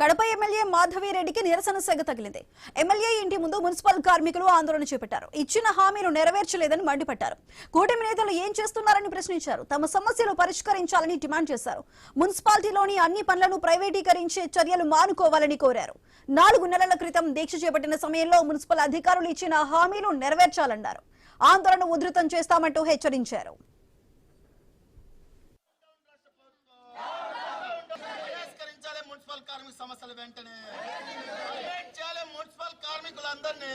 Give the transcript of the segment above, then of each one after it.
Kadapa MLA మాధవిరెడ్డికి నిరసన సెగ తగిలింది. MLA ఇంటి ముందు మున్సిపల్ కార్మికులు ఆందోళన చేపట్టారు. ఇచ్చిన హామీలు నెరవేర్చలేదని మండిపడ్డారు. కూటమి నేతలు ఏం చేస్తున్నారని ప్రశ్నించారు. తమ సమస్యలు పరిష్కరించాలని డిమాండ్ చేశారు. మున్సిపాలిటీలోని అన్ని పనులను ప్రైవేటీకరించే చర్యలు మానుకోవాలని కోరారు. 4 నెలల క్రితం దీక్ష చేపట్టిన సమయంలో మున్సిపల్ అధికారులు ఇచ్చిన హామీలు నెరవేర్చాలన్నారు. ఆందోళన ఉధృతం చేస్తామంటూ హెచ్చరించారు. సమస్యలు వెంటనే మున్సిపల్ కార్మికులందరినీ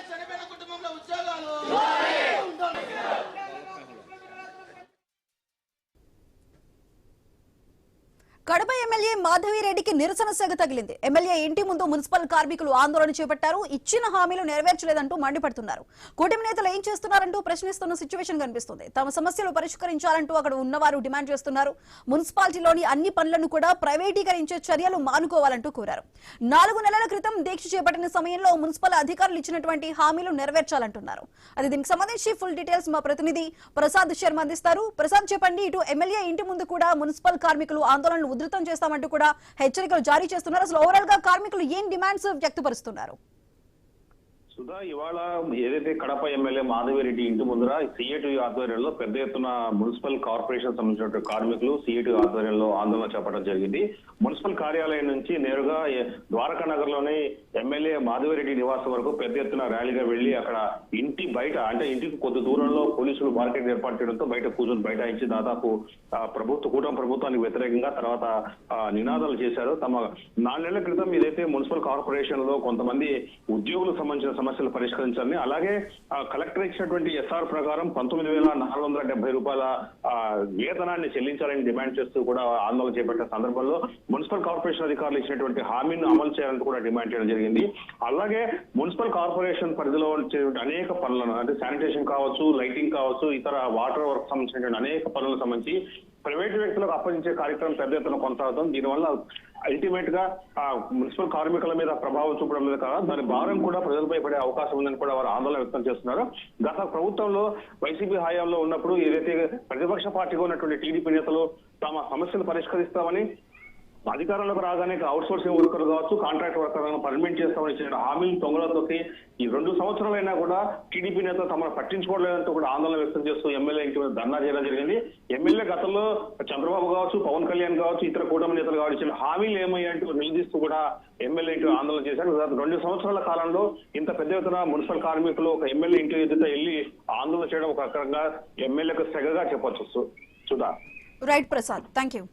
చనిపోయిన కుటుంబంలో ఉద్యోగాలు కడప ఎమ్మెల్యే మాధవిరెడ్డికి నిరసన సెగ తగిలింది. ఎమ్మెల్యే ఇంటి ముందు మున్సిపల్ కార్మికులు ఆందోళన చేపట్టారు. ఇచ్చిన హామీలు నెరవేర్చలేదంటూ మండిపడుతున్నారు. కూటమి నేతలు ఏం చేస్తున్నారంటూ ప్రశ్నిస్తున్న సిచ్యువేషన్ కనిపిస్తుంది. తమ సమస్యలు పరిష్కరించాలంటూ అక్కడ ఉన్నవారు డిమాండ్ చేస్తున్నారు. మున్సిపాలిటీలోని అన్ని పనులను కూడా ప్రైవేటీకరించే చర్యలు మానుకోవాలంటూ కోరారు. 4 నెలల క్రితం దీక్ష చేపట్టిన సమయంలో మున్సిపల్ అధికారులు ఇచ్చినటువంటి హామీలు నెరవేర్చాలంటున్నారు. అది దీనికి సంబంధించి ఫుల్ డీటెయిల్స్ మా ప్రతినిధి ప్రసాద్ శర్మ అందిస్తారు. ప్రసాద్, చెప్పండి. ఇటు ఎమ్మెల్యే ఇంటి ముందు కూడా మున్సిపల్ కార్మికులు ఆందోళనలు ఉధృతం చేస్తామంటూ కూడా హెచ్చరికలు జారీ చేస్తున్నారు. అసలు ఓవరాల్ గా కార్మికులు ఏం డిమాండ్స్ వ్యక్తపరుస్తున్నారు? సుధా, ఇవాళ ఏదైతే కడప ఎమ్మెల్యే మాధవిరెడ్డి ఇంటి ముందర సిఐటి ఆధ్వర్యంలో పెద్ద ఎత్తున మున్సిపల్ కార్పొరేషన్ సంబంధించిన కార్మికులు సిఐటి ఆధ్వర్యంలో ఆందోళన చేపట్టడం జరిగింది. మున్సిపల్ కార్యాలయం నుంచి నేరుగా ద్వారకా నగర్ లోని ఎమ్మెల్యే మాధవిరెడ్డి నివాసం వరకు పెద్ద ఎత్తున ర్యాలీగా వెళ్లి అక్కడ ఇంటి బయట, అంటే ఇంటికి కొద్ది దూరంలో పోలీసులు బార్కెట్ ఏర్పాటు చేయడంతో బయట కూర్చొని బైఠాయించి దాదాపు కూటమి ప్రభుత్వానికి వ్యతిరేకంగా తర్వాత నినాదాలు చేశారు. తమ 4 నెలల క్రితం ఏదైతే మున్సిపల్ కార్పొరేషన్ లో కొంతమంది ఉద్యోగులకు సంబంధించిన సమస్యలు పరిష్కరించాలని, అలాగే కలెక్టర్ ఇచ్చినటువంటి ఎస్ఆర్ ప్రకారం 19,470 రూపాయల వేతనాన్ని చెల్లించాలని డిమాండ్ చేస్తూ కూడా ఆందోళన చేపట్టిన సందర్భంలో మున్సిపల్ కార్పొరేషన్ అధికారులు ఇచ్చినటువంటి హామీని అమలు చేయాలని కూడా డిమాండ్ చేయడం జరిగింది. అలాగే మున్సిపల్ కార్పొరేషన్ పరిధిలో అనేక పనులను, అంటే శానిటేషన్ కావచ్చు, లైటింగ్ కావచ్చు, ఇతర వాటర్ వర్క్ సంబంధించినటువంటి అనేక పనులకు సంబంధించి ప్రైవేటు వ్యక్తులకు అప్పగించే కార్యక్రమం పెద్ద ఎత్తున కొనసాగుతుంది. దీనివల్ల అల్టిమేట్ గా మున్సిపల్ కార్మికుల మీద ప్రభావం చూపడం మీద కాదు, దాని భారం కూడా ప్రజలపై పడే అవకాశం ఉందని కూడా వారు ఆందోళన వ్యక్తం చేస్తున్నారు. గత ప్రభుత్వంలో వైసీపీ హయాంలో ఉన్నప్పుడు ఏదైతే ప్రతిపక్ష పార్టీగా ఉన్నటువంటి టీడీపీ నేతలు తమ సమస్యలు పరిష్కరిస్తామని అధికారంలోకి రాగానే అవుట్సోర్సింగ్ వర్కర్ కావచ్చు, కాంట్రాక్ట్ వర్కర్లను పర్మిట్ చేస్తామని ఇచ్చిన హామీలు తొంగలతోటి ఈ 2 సంవత్సరాలైనా కూడా టీడీపీ నేతలు తమను పట్టించుకోవట్లేదంటూ కూడా ఆందోళన వ్యక్తం చేస్తూ ఎమ్మెల్యే ఇంటి మీద ధర్నా చేయడం జరిగింది. ఎమ్మెల్యే గతంలో చంద్రబాబు కావచ్చు, పవన్ కళ్యాణ్ కావచ్చు, ఇతర కూటమి నేతలు కావచ్చు ఇచ్చిన హామీలు ఏమయ్యంటూ నిలదీస్తూ కూడా ఎమ్మెల్యే ఇంటి ఆందోళన చేశారు. 2 సంవత్సరాల కాలంలో ఇంత పెద్ద ఎత్తున మున్సిపల్ కార్మికులు ఒక ఎమ్మెల్యే ఇంటి ఎదుట వెళ్లి ఆందోళన చేయడం ఒక రకంగా ఎమ్మెల్యేకు సెగగా చెప్పొచ్చు. Sudha. Right Prasad, thank you.